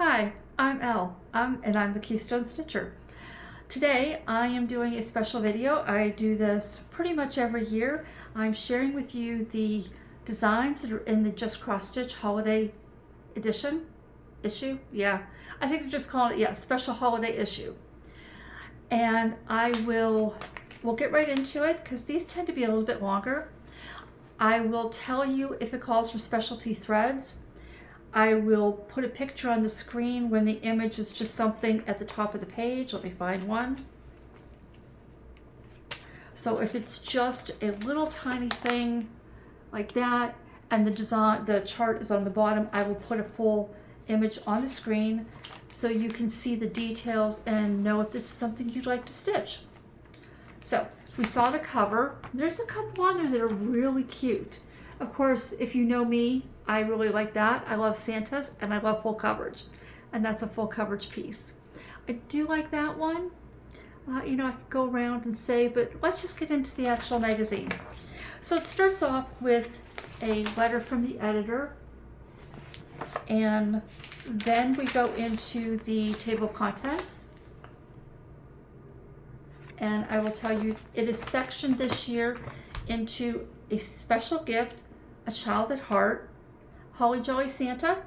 Hi, I'm Elle, and I'm the Keystone Stitcher. Today I am doing a special video. I do this pretty much every year. I'm sharing with you the designs that are in the Just Cross Stitch Holiday Edition issue. Yeah, I think they're just calling it, special holiday issue. And we'll get right into it because these tend to be a little bit longer. I will tell you if it calls for specialty threads. I will put a picture on the screen when the image is just something at the top of the page. Let me find one. So if it's just a little tiny thing like that and the chart is on the bottom, I will put a full image on the screen so you can see the details and know if this is something you'd like to stitch. So we saw the cover. There's a couple on there that are really cute. Of course, if you know me, I really like that. I love Santas and I love full coverage, and that's a full coverage piece. I do like that one. I could go around and say, but let's just get into the actual magazine. So it starts off with a letter from the editor, and then we go into the table of contents. And I will tell you, it is sectioned this year into a special gift, a child at heart, Holly Jolly Santa,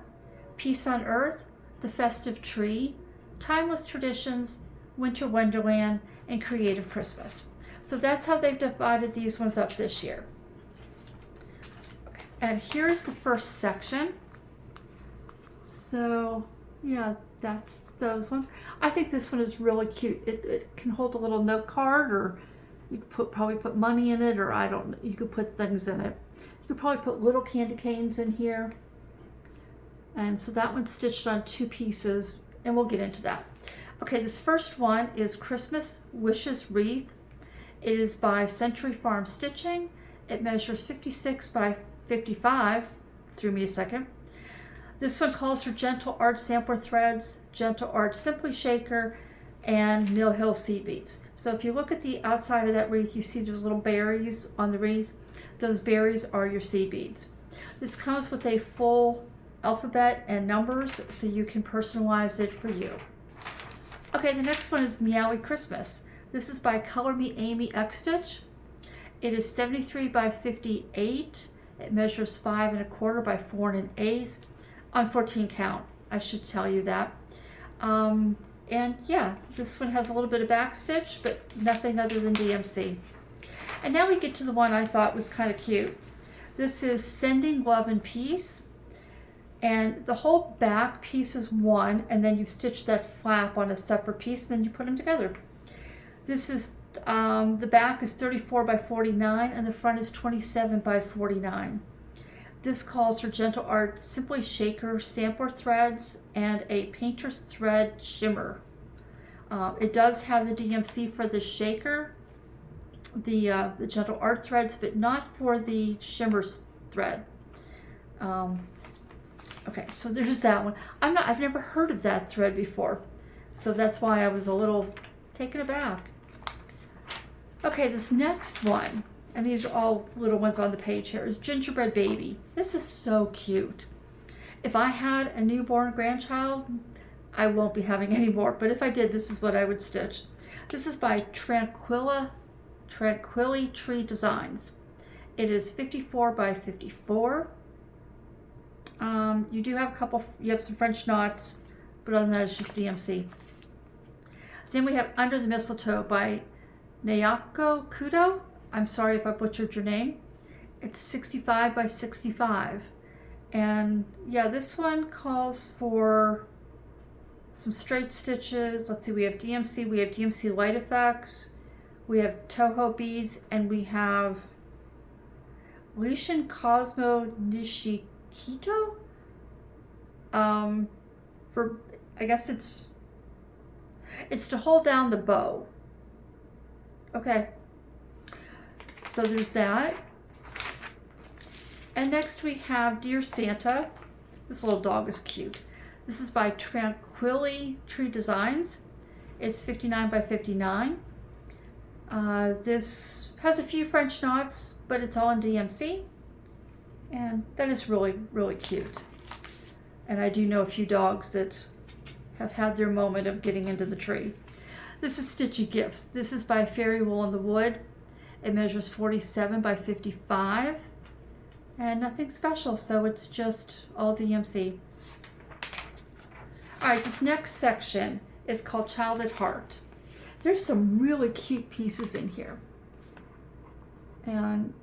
Peace on Earth, The Festive Tree, Timeless Traditions, Winter Wonderland, and Creative Christmas. So that's how they've divided these ones up this year. And here's the first section. So yeah, that's those ones. I think this one is really cute. It can hold a little note card, or you could probably put money in it, or you could put things in it. You could probably put little candy canes in here. And so that one's stitched on 2 pieces, and we'll get into that. Okay, this first one is Christmas Wishes Wreath. It is by Century Farm Stitching. It measures 56 by 55. Threw me a second. This one calls for Gentle Art Sampler Threads, Gentle Art Simply Shaker, and Mill Hill Seed Beads. So if you look at the outside of that wreath, you see there's little berries on the wreath. Those berries are your seed beads. This comes with a full alphabet and numbers, so you can personalize it for you. Okay, the next one is Meowie Christmas. This is by Color Me Amy X Stitch. It is 73 by 58. It measures 5 1/4 by 4 1/8 on 14 count. I should tell you that. And yeah, this one has a little bit of back stitch, but nothing other than DMC. And now we get to the one I thought was kind of cute. This is Sending Love and Peace. And the whole back piece is one, and then you stitch that flap on a separate piece, and then you put them together. This is, the back is 34 by 49, and the front is 27 by 49. This calls for Gentle Art Simply Shaker Sampler Threads and a Painter's Thread Shimmer. It does have the DMC for the shaker, the Gentle Art threads, but not for the shimmer thread. Okay, so there's that one. I've never heard of that thread before, so that's why I was a little taken aback. Okay, this next one, and these are all little ones on the page here, is Gingerbread Baby. This is so cute. If I had a newborn grandchild, I won't be having any more, but if I did, this is what I would stitch. This is by Tranquilly Tree Designs. It is 54 by 54. You do have you have some French knots, but other than that, it's just DMC. Then we have Under the Mistletoe by Nayako Kudo. I'm sorry if I butchered your name. It's 65 by 65. And yeah, this one calls for some straight stitches. Let's see, we have DMC Light Effects, we have Toho beads, and we have Lishin Cosmo Nishikito. I guess it's to hold down the bow. Okay, so there's that. And next we have Dear Santa. This little dog is cute. This is by Tranquilly Tree Designs. It's 59 by 59. This has a few French knots, but it's all in DMC. And that is really, really cute. And I do know a few dogs that have had their moment of getting into the tree. This is Stitchy Gifts. This is by Fairy Wool in the Wood. It measures 47 by 55 and nothing special, so it's just all DMC. All right, this next section is called Child at Heart. There's some really cute pieces in here. And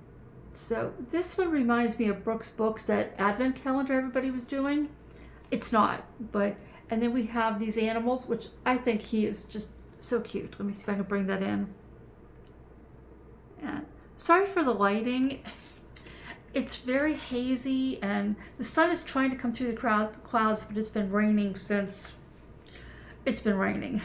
so this one reminds me of Brooks Books, that advent calendar everybody was doing. It's not, but, and then we have these animals, which I think he is just so cute. Let me see if I can bring that in. And sorry for the lighting. It's very hazy and the sun is trying to come through the clouds, but it's been raining since it's been raining.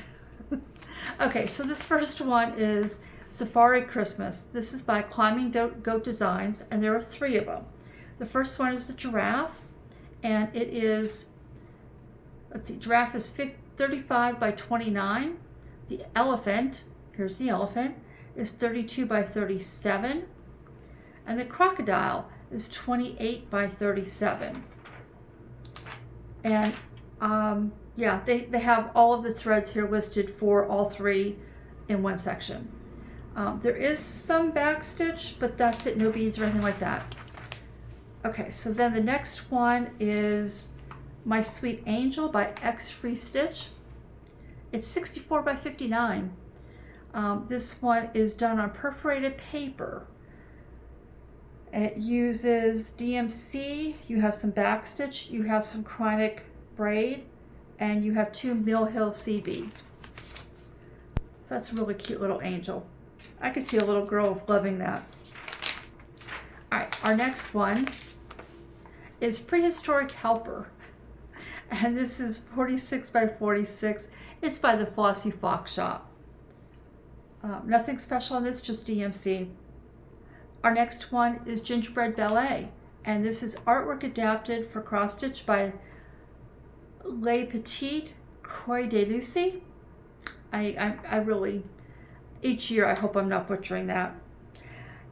Okay, so this first one is Safari Christmas. This is by Climbing Goat Designs, and there are 3 of them. The first one is the giraffe, and it is, let's see, giraffe is 35 by 29. The elephant, here's the elephant, is 32 by 37. And the crocodile is 28 by 37. And yeah, they have all of the threads here listed for all 3 in one section. There is some back stitch, but that's it, no beads or anything like that. Okay, so then the next one is My Sweet Angel by X Free Stitch. It's 64 by 59. This one is done on perforated paper. It uses DMC, you have some back stitch, you have some chronic braid, and you have 2 Mill Hill seed beads. So that's a really cute little angel. I could see a little girl loving that. All right, our next one is Prehistoric Helper. And this is 46 by 46. It's by the Flossy Fox Shop. Nothing special on this, just DMC. Our next one is Gingerbread Ballet. And this is artwork adapted for cross stitch by Les Petites Croix de Lucie. I really, each year I hope I'm not butchering that.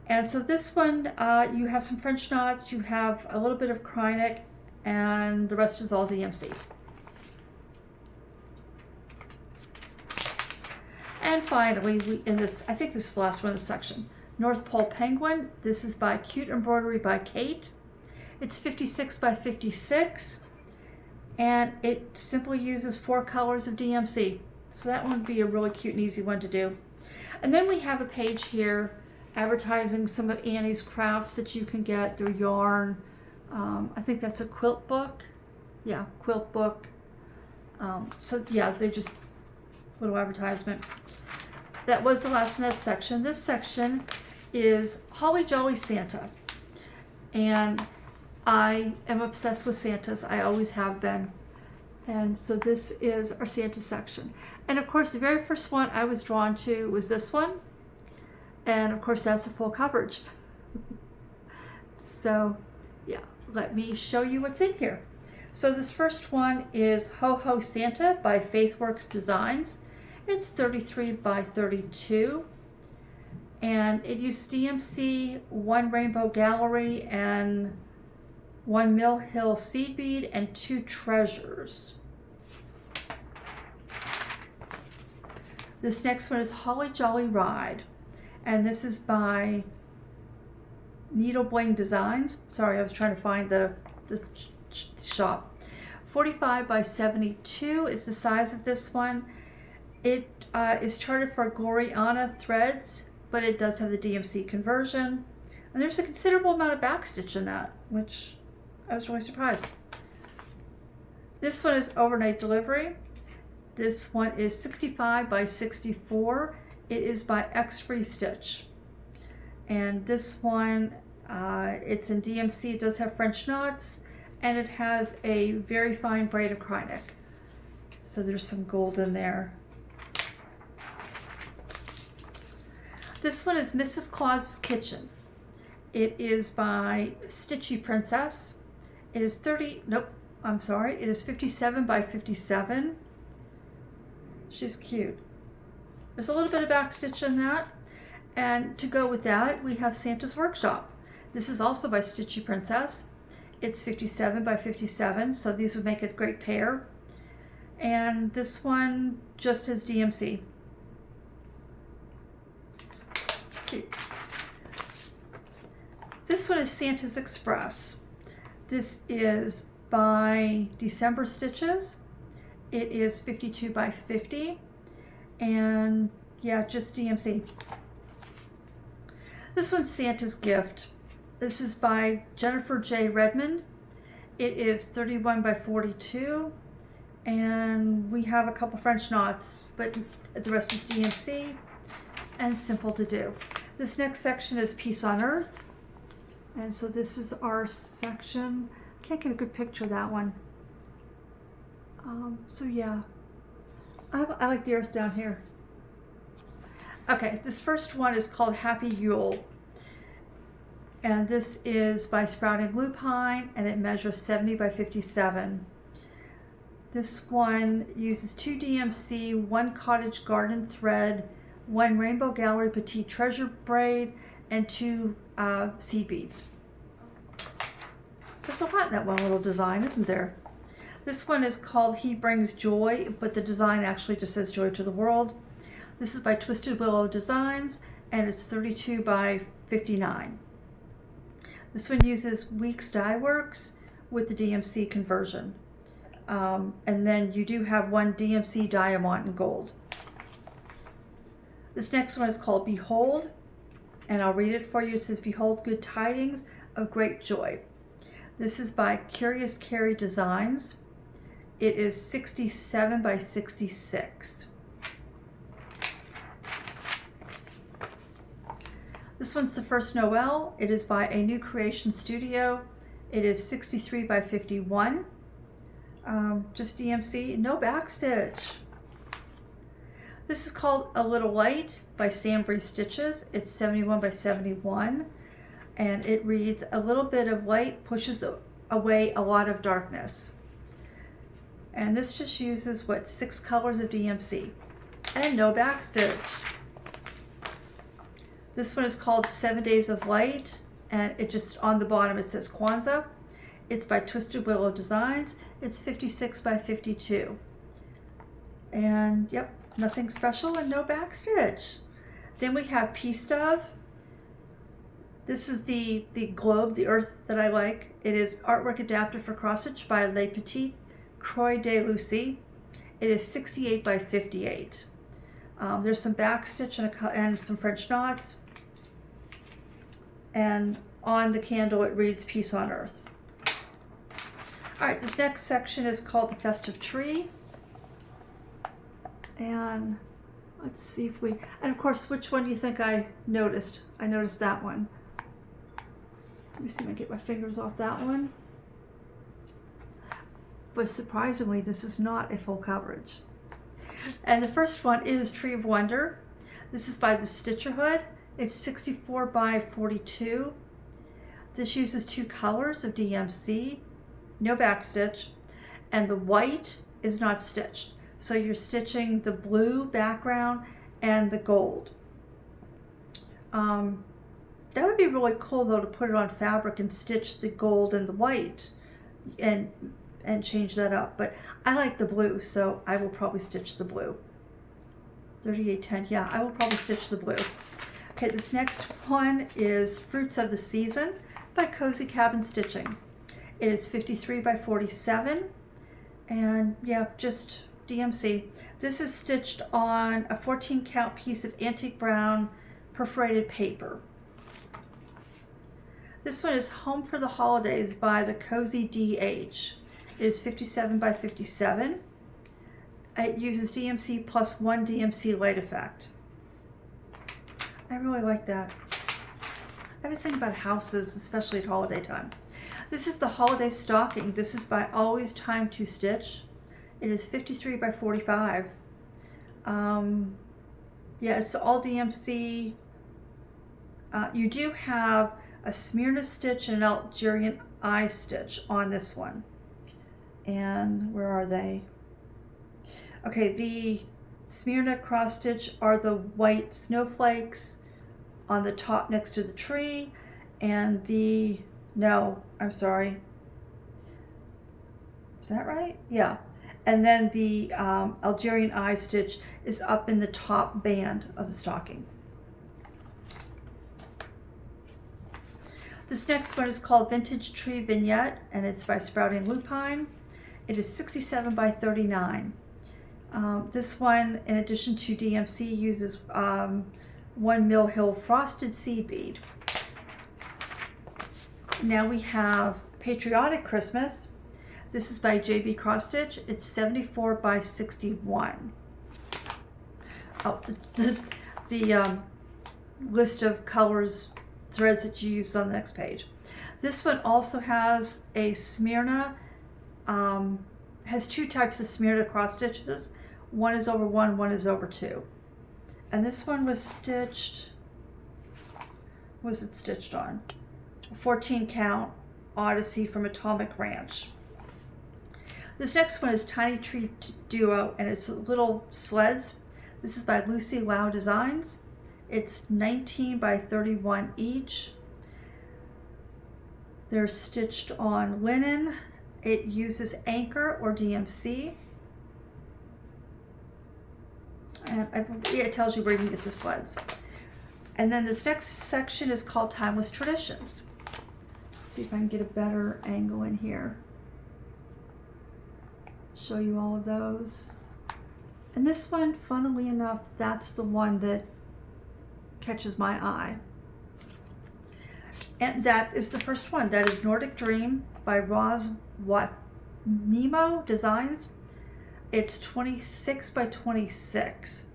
And so this one, you have some French knots, you have a little bit of chronic, and the rest is all DMC. And finally, in this, I think this is the last one in the section, North Pole Penguin. This is by Cute Embroidery by Kate. It's 56 by 56, and it simply uses 4 colors of DMC. So that one would be a really cute and easy one to do. And then we have a page here advertising some of Annie's crafts that you can get through yarn. I think that's a quilt book. Yeah, quilt book. So yeah, they just, little advertisement. That was the last in that section. This section is Holly Jolly Santa. And I am obsessed with Santas. I always have been. And so this is our Santa section. And of course, the very first one I was drawn to was this one. And of course, that's a full coverage. So yeah, let me show you what's in here. So this first one is Ho Ho Santa by Faithworks Designs. It's 33 by 32. And it uses DMC, 1 Rainbow Gallery, and 1 Mill Hill seed bead, and 2 treasures. This next one is Holly Jolly Ride. And this is by Needle Bling Designs. Sorry, I was trying to find the shop. 45 by 72 is the size of this one. It is charted for Gloriana threads, but it does have the DMC conversion. And there's a considerable amount of backstitch in that, which I was really surprised. This one is Overnight Delivery. This one is 65 by 64. It is by X Free Stitch. And this one, it's in DMC. It does have French knots, and it has a very fine braid of chronic. So there's some gold in there. This one is Mrs. Claus's Kitchen. It is by Stitchy Princess. It is 57 by 57. She's cute. There's a little bit of backstitch in that. And to go with that, we have Santa's Workshop. This is also by Stitchy Princess. It's 57 by 57, so these would make a great pair. And this one just has DMC. Cute. This one is Santa's Express. This is by December Stitches. It is 52 by 50, and yeah, just DMC. This one's Santa's Gift. This is by Jennifer J. Redmond. It is 31 by 42, and we have a couple French knots, but the rest is DMC and simple to do. This next section is Peace on Earth, and so this is our section. Can't get a good picture of that one. So yeah, I like the earth down here. Okay, this first one is called Happy Yule. And this is by Sprouting Lupine, and it measures 70 by 57. This one uses 2 DMC, 1 cottage garden thread, 1 Rainbow Gallery Petite Treasure braid, and 2 seed beads. There's a lot in that one little design, isn't there? This one is called He Brings Joy, but the design actually just says Joy to the World. This is by Twisted Willow Designs, and it's 32 by 59. This one uses Weeks Dye Works with the DMC conversion. And then you do have 1 DMC diamond in gold. This next one is called Behold, and I'll read it for you. It says, Behold, good tidings of great joy. This is by Curious Carrie Designs. It is 67 by 66. This one's The First Noel. It is by A New Creation Studio. It is 63 by 51. Just DMC, no backstitch. This is called A Little Light by Sambry Stitches. It's 71 by 71. And it reads, a little bit of light pushes away a lot of darkness. And this just uses, 6 colors of DMC. And no backstitch. This one is called 7 Days of Light, and it just, on the bottom it says Kwanzaa. It's by Twisted Willow Designs. It's 56 by 52. And yep, nothing special and no backstitch. Then we have Peace Dove. This is the globe, the earth that I like. It is artwork adapted for cross stitch by Le Petit Croix de Lucie. It is 68 by 58. There's some backstitch and some French knots. And on the candle it reads Peace on Earth. All right, this next section is called The Festive Tree. And let's see if we, and of course, which one do you think I noticed? I noticed that one. Let me see if I can get my fingers off that one. But surprisingly, this is not a full coverage. And the first one is Tree of Wonder. This is by the Stitcherhood. It's 64 by 42. This uses 2 colors of DMC, no backstitch, and the white is not stitched. So you're stitching the blue background and the gold. That would be really cool though, to put it on fabric and stitch the gold and the white and change that up. But I like the blue, so I will probably stitch the blue. 3810, yeah, I will probably stitch the blue. Okay, this next one is Fruits of the Season by Cozy Cabin Stitching. It is 53 by 47, and yeah, just DMC. This is stitched on a 14 count piece of antique brown perforated paper. This one is Home for the Holidays by the Cozy DH. It is 57 by 57. It uses DMC plus 1 DMC light effect. I really like that. I have a thing about houses, especially at holiday time. This is the Holiday Stocking. This is by Always Time to Stitch. It is 53 by 45. Yeah, it's all DMC. You do have a Smyrna stitch and an Algerian eye stitch on this one. And where are they? Okay, the Smyrna cross stitch are the white snowflakes on the top next to the tree, and the, no, I'm sorry. Is that right? Yeah. And then the Algerian eye stitch is up in the top band of the stocking. This next one is called Vintage Tree Vignette, and it's by Sprouting Lupine. It is 67 by 39. This one, in addition to DMC, uses 1 Mill Hill frosted seed bead. Now we have Patriotic Christmas. This is by JB Cross Stitch. It's 74 by 61. Oh, the list of colors, threads that you use on the next page. This one also has a Smyrna, has 2 types of Smyrna cross stitches. One is over 1, one is over 2. And this one was stitched, was it stitched on? 14 count Odyssey from Atomic Ranch. This next one is Tiny Tree Duo, and it's little sleds. This is by Lucy Lau Designs. It's 19 by 31 each. They're stitched on linen. It uses Anchor or DMC. And it tells you where you can get the sleds. And then this next section is called Timeless Traditions. Let's see if I can get a better angle in here. Show you all of those. And this one, funnily enough, that's the one that catches my eye. And that is the first one. That is Nordic Dream by Roz Nemo Designs. It's 26 by 26.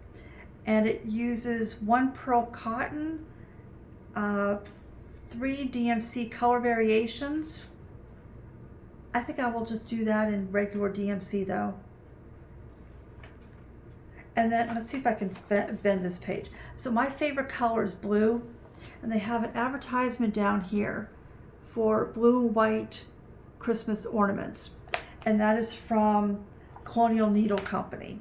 And it uses 1 pearl cotton, 3 DMC color variations. I think I will just do that in regular DMC though. And then let's see if I can bend this page. So my favorite color is blue, and they have an advertisement down here for blue and white Christmas ornaments. And that is from Colonial Needle Company.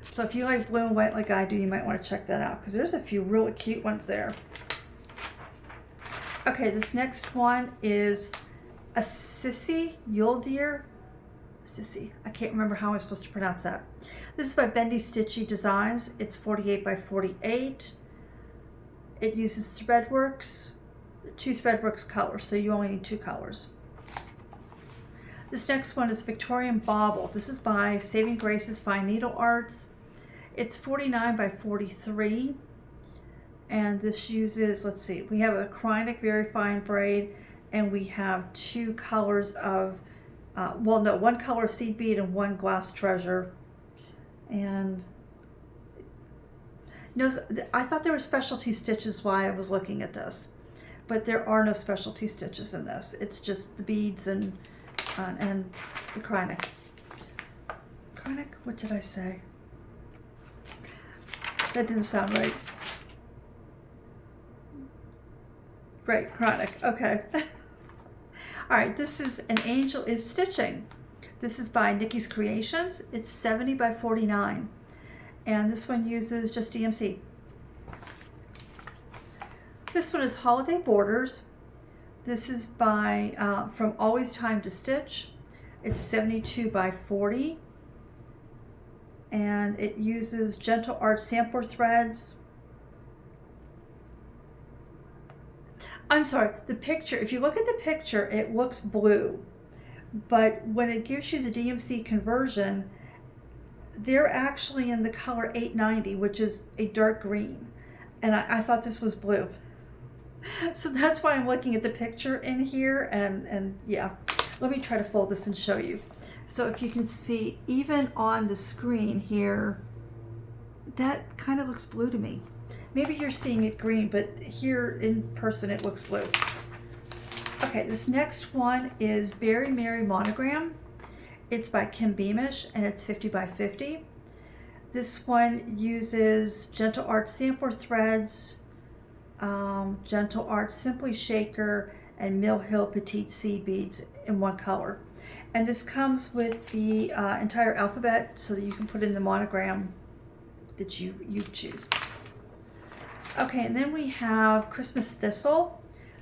So if you like blue and white like I do, you might want to check that out because there's a few really cute ones there. Okay, this next one is a Sissy Yule Deer. Sissy, I can't remember how I'm supposed to pronounce that. This is by Bendy Stitchy Designs. It's 48 by 48. It uses Threadworks, 2 Threadworks colors, so you only need 2 colors. This next one is Victorian Bauble. This is by Saving Grace's Fine Needle Arts. It's 49 by 43. And this uses, let's see, we have a Krynic Very Fine Braid, and we have 2 colors of, 1 color of seed bead and 1 glass treasure. And no, I thought there were specialty stitches while I was looking at this, but there are no specialty stitches in this. It's just the beads and the Krynic. Krynic? What did I say? That didn't sound right. Right, Krynic. Okay. All right, this is An Angel is Stitching. This is by Nikki's Creations. It's 70 by 49. And this one uses just DMC. This one is Holiday Borders. This is by, from Always Time to Stitch. It's 72 by 40. And it uses Gentle Art sampler threads. I'm sorry, the picture, if you look at the picture, it looks blue. But when it gives you the DMC conversion, they're actually in the color 890, which is a dark green. And I thought this was blue. So that's why I'm looking at the picture in here. And yeah, let me try to fold this and show you. So if you can see, even on the screen here, that kind of looks blue to me. Maybe you're seeing it green, but here in person it looks blue. Okay, this next one is Berry Mary Monogram. It's by Kim Beamish, and it's 50 by 50. This one uses Gentle Art sampler threads, Gentle Art Simply Shaker, and Mill Hill Petite Seed Beads in 1 color. And this comes with the entire alphabet so that you can put in the monogram that you choose. Okay, and then we have Christmas Thistle.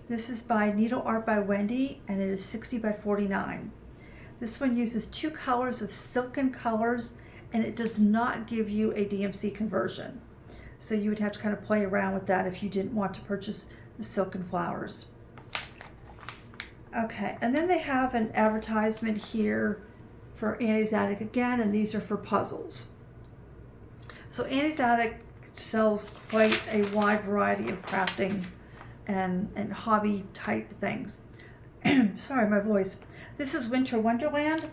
This is by Needle Art by Wendy, and it is 60 by 49. This one uses 2 colors of silken colors, and it does not give you a DMC conversion. So you would have to kind of play around with that if you didn't want to purchase the silken flowers. Okay, and then they have an advertisement here for Annie's Attic again, and these are for puzzles. So Annie's Attic sells quite a wide variety of crafting and hobby type things. Sorry, my voice. This is Winter Wonderland,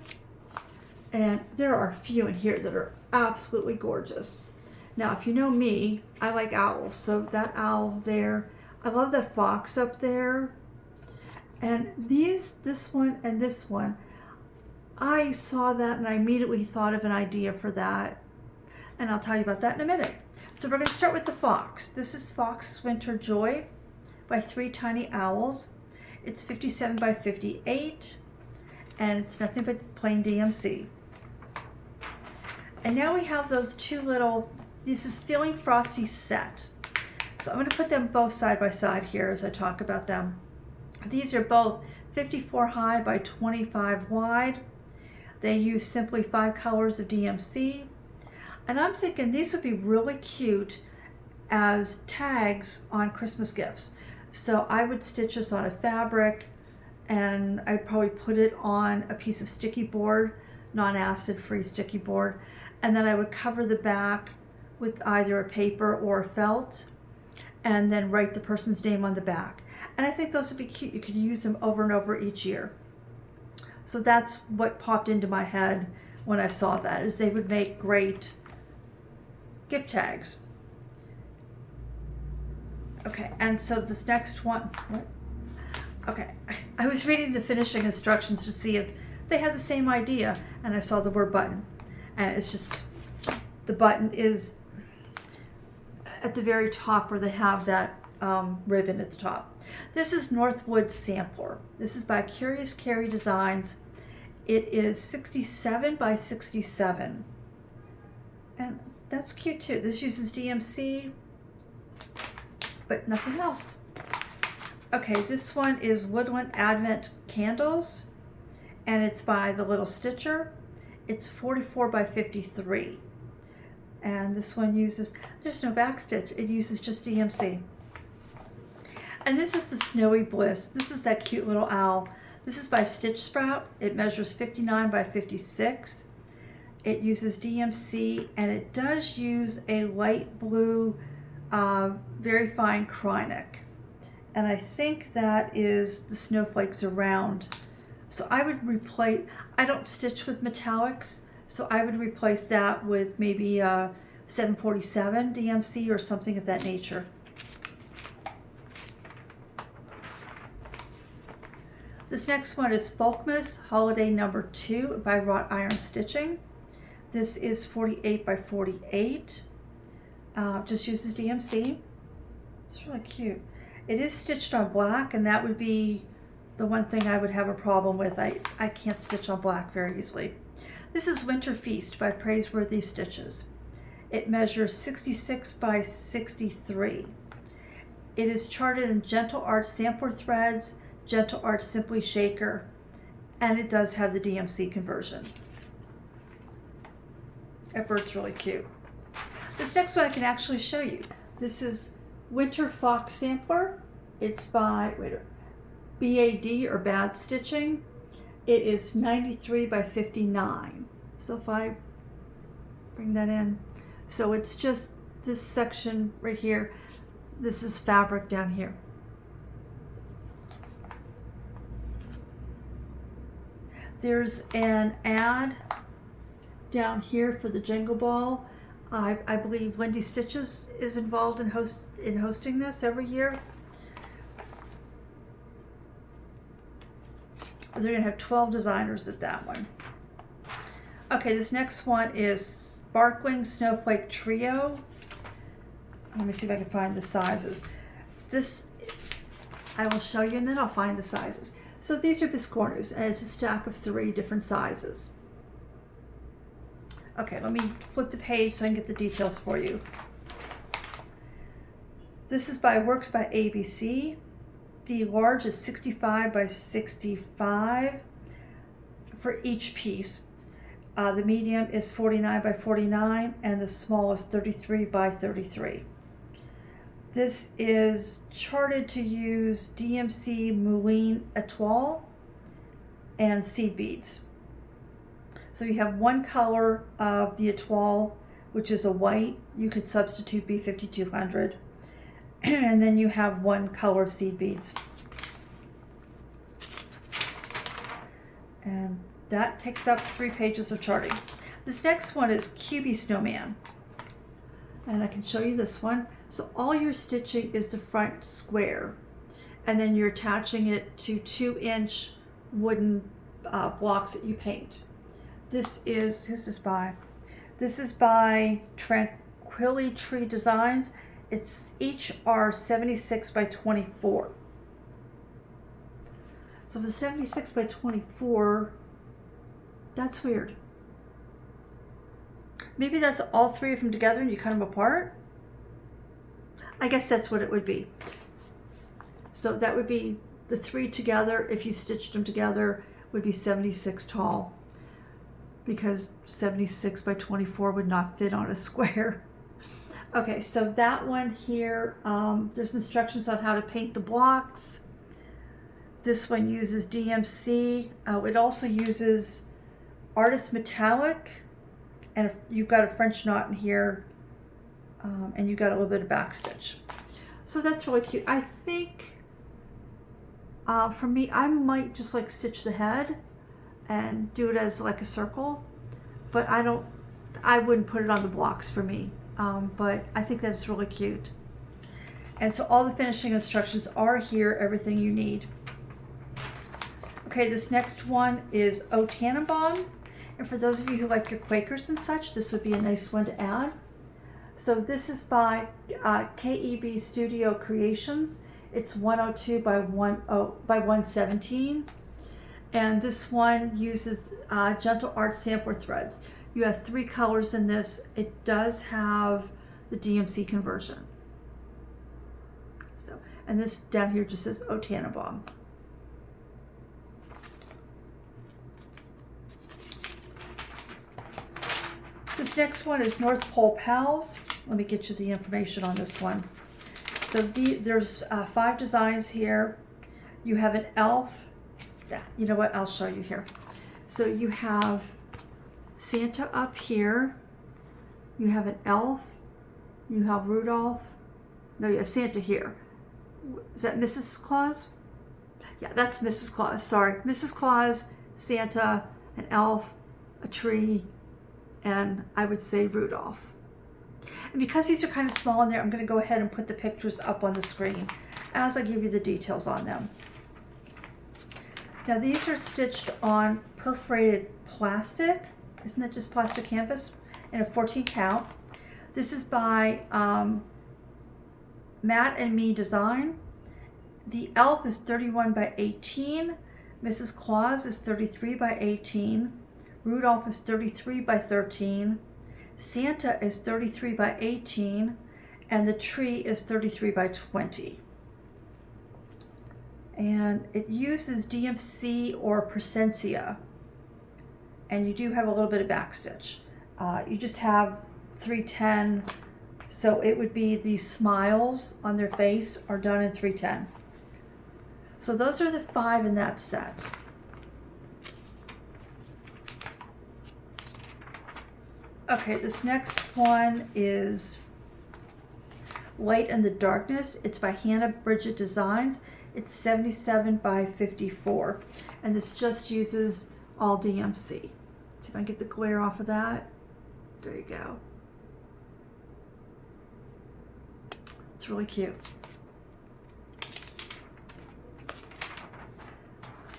and there are a few in here that are absolutely gorgeous. Now, if you know me, I like owls, so that owl there, I love that fox up there. And this one and this one, I saw that and I immediately thought of an idea for that. And I'll tell you about that in a minute. So we're going to start with the fox. This is Fox's Winter Joy by 3 Tiny Owls. It's 57 by 58, and it's nothing but plain DMC. And now we have those 2 little, this is Feeling Frosty set. So I'm going to put them both side by side here as I talk about them. These are both 54 high by 25 wide. They use simply 5 colors of DMC. And I'm thinking these would be really cute as tags on Christmas gifts. So I would stitch this on a fabric, and I'd probably put it on a piece of sticky board, non-acid free sticky board, and then I would cover the back with either a paper or a felt, and then write the person's name on the back. And I think those would be cute. You could use them over and over each year. So that's what popped into my head when I saw that, is they would make great gift tags. Okay, and so this next one, okay, I was reading the finishing instructions to see if they had the same idea, and I saw the word button, and it's just, the button is at the very top where they have that ribbon at the top. This is Northwood Sampler. This is by Curious Carrie Designs. It is 67 by 67, and that's cute too. This uses DMC, but nothing else. Okay, this one is Woodland Advent Candles, and it's by The Little Stitcher. It's 44 by 53. And this one uses, there's no backstitch, it uses just DMC. And this is the Snowy Bliss. This is that cute little owl. This is by Stitch Sprout. It measures 59 by 56. It uses DMC, and it does use a light blue, very fine Krynic. And I think that is the snowflakes around. So I would replace, I don't stitch with metallics, so I would replace that with maybe 747 DMC or something of that nature. This next one is Folkmas Holiday Number 2 by Wrought Iron Stitching. This is 48 by 48. Just uses DMC. It's really cute. It is stitched on black, and that would be the one thing I would have a problem with. I can't stitch on black very easily. This is Winter Feast by Praiseworthy Stitches. It measures 66 by 63. It is charted in Gentle Art Sampler threads, Gentle Art Simply Shaker, and it does have the DMC conversion. That bird's really cute. This next one I can actually show you. This is Winter Fox Sampler. It's by BAD or Bad Stitching. It is 93 by 59. So if I bring that in, so it's just this section right here. This is fabric down here. There's an ad down here for the Jingle Ball. I believe Lindy Stitches is involved in hosting this every year. They're gonna have 12 designers at that one. Okay, this next one is Sparkling Snowflake Trio. Let me see if I can find the sizes. This, I will show you and then I'll find the sizes. So these are Biscornus, and it's a stack of 3 different sizes. Okay, let me flip the page so I can get the details for you. This is by Works by ABC. The large is 65 by 65. for each piece. The medium is 49 by 49 and the small is 33 by 33. This is charted to use DMC Moulin Etoile and seed beads. So you have one color of the Etoile, which is a white. You could substitute B5200. And then you have one color of seed beads. And that takes up 3 pages of charting. This next one is QB Snowman. And I can show you this one. So all you're stitching is the front square. And then you're attaching it to 2-inch wooden blocks that you paint. This is, who's this by? This is by Tranquility Tree Designs. It's each are 76 by 24. So the 76 by 24, that's weird. Maybe that's all 3 of them together and you cut them apart? I guess that's what it would be. So that would be the 3 together. If you stitched them together, would be 76 tall, because 76 by 24 would not fit on a square. Okay, so that one here, there's instructions on how to paint the blocks. This one uses DMC. It also uses Artist Metallic, and you've got a French knot in here, and you've got a little bit of back stitch. So that's really cute. I think for me, I might just like stitch the head and do it as like a circle, but I wouldn't put it on the blocks for me. But I think that's really cute. And so all the finishing instructions are here, everything you need. Okay, this next one is O Tannenbaum. And for those of you who like your Quakers and such, this would be a nice one to add. So this is by KEB Studio Creations. It's 102 by 117. And this one uses Gentle Art sampler threads. You have 3 colors in this. It does have the DMC conversion. So, and this down here just says O Tannenbaum. This next one is North Pole Pals. Let me get you the information on this one. So there's 5 designs here. You have an elf. Yeah, you know what? I'll show you here. So you have Santa up here. You have an elf. You have Rudolph. No, you have Santa here. Is that Mrs. Claus? Yeah, that's Mrs. Claus. Sorry. Mrs. Claus, Santa, an elf, a tree, and I would say Rudolph. And because these are kind of small in there, I'm going to go ahead and put the pictures up on the screen as I give you the details on them. Now these are stitched on perforated plastic. Isn't that just plastic canvas? In a 14 count. This is by Matt and Me Design. The elf is 31 by 18. Mrs. Claus is 33 by 18. Rudolph is 33 by 13. Santa is 33 by 18. And the tree is 33 by 20. And it uses DMC or Presencia. And you do have a little bit of back stitch. You just have 310. So it would be the smiles on their face are done in 310. So those are the 5 in that set. Okay, this next one is Light in the Darkness. It's by Hannah Bridget Designs. It's 77 by 54. And this just uses all DMC. See if I can get the glare off of that. There you go. It's really cute.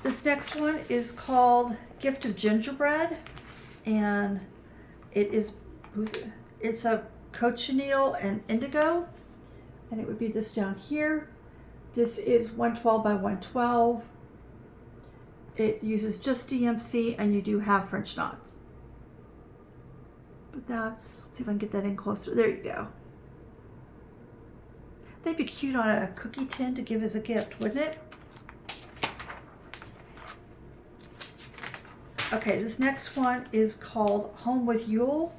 This next one is called Gift of Gingerbread, and it's a cochineal and indigo, and it would be this down here. This is 112 by 112. It uses just DMC, and you do have French knots. But let's see if I can get that in closer. There you go. They'd be cute on a cookie tin to give as a gift, wouldn't it? Okay, this next one is called Home with Yule.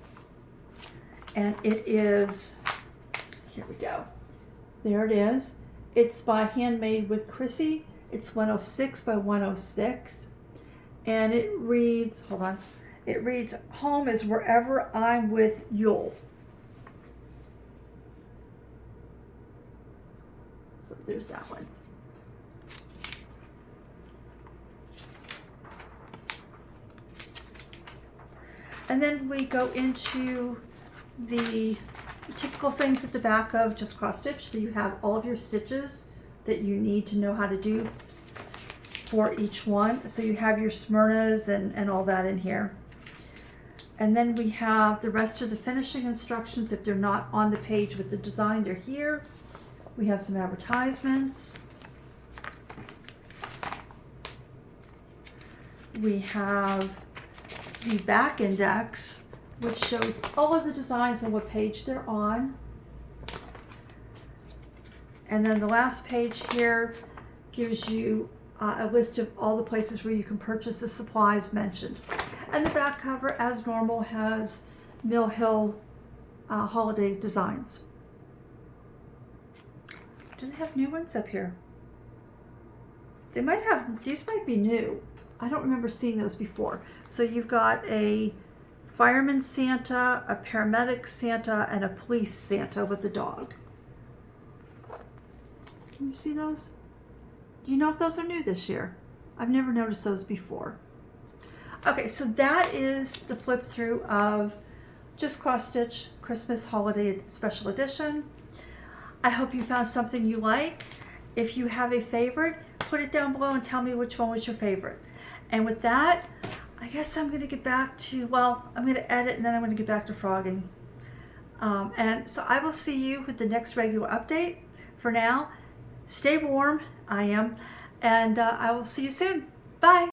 And it is, here we go. There it is. It's by Handmade with Chrissy. It's 106 by 106. And it reads, hold on. It reads, home is wherever I'm with Yule. So there's that one. And then we go into the typical things at the back of Just Cross Stitch. So you have all of your stitches that you need to know how to do for each one. So you have your Smyrnas and all that in here. And then we have the rest of the finishing instructions. If they're not on the page with the design, they're here. We have some advertisements. We have the back index, which shows all of the designs and what page they're on. And then the last page here gives you a list of all the places where you can purchase the supplies mentioned. And the back cover, as normal, has Mill Hill holiday designs. Do they have new ones up here? They might have, these might be new. I don't remember seeing those before. So you've got a fireman Santa, a paramedic Santa, and a police Santa with a dog. Can you see those? Do you know if those are new this year? I've never noticed those before. Okay, so that is the flip through of Just Cross Stitch Christmas Holiday Special Edition. I hope you found something you like. If you have a favorite, put it down below and tell me which one was your favorite. And with that, I guess I'm gonna get back to, well, I'm gonna edit and then I'm gonna get back to frogging. And so I will see you with the next regular update. For now, stay warm, I am, and I will see you soon. Bye.